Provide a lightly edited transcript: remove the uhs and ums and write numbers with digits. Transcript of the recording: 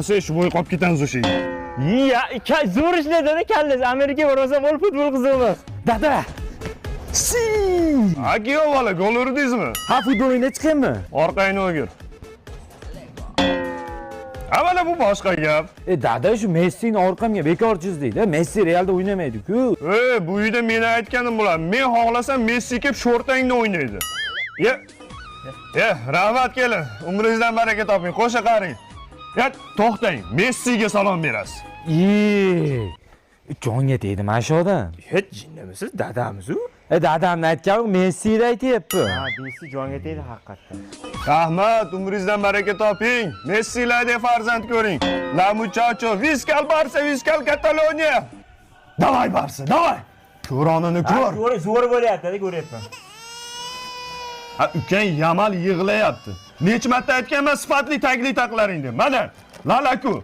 Sen şu boyu qolib ketamiz o'sha yerga. Ya, zo'r ishladada kallangiz. Amerikaga bormasam bo'l, futbol qiziqmas. Dada. Si! Aka bola, gol urdingizmi? Ha, futbol o'ynab chiqaymi? Orqangni o'gir. Avvalo bu boshqa gap. Dada, shu Messini orqamga bekor chizdingda. Messi Realda o'ynamaydi-ku. Bu uyda meni aytganim bo'ladi. Men xohlasam Messi kelib sho'rtangda o'ynaydi. Rahmat kelin. Umringizdan baraka toping. Qo'sha qaring. To'xtang. Messiga salom berasiz. Jonga tegdi mana shu odam. Hech jinnimisiz, dadamiz-u? Dadamni aytgan Messini aytyapti. Ha, Messi jonga tegdi haqiqatdan. Rahmat, umringizdan baraka toping. Messilardek farzand ko'ring. La muchacho, viskal Barsa, viskal Kataloniya. Davay Barsa, davay. Ko'ronini ko'r. Zo'r bo'lyapti, ko'ryapman. Ukang Yamal yig'layapti. Necha marta aytganman sifatli taklif taqlaring deb. Mana, lalaku.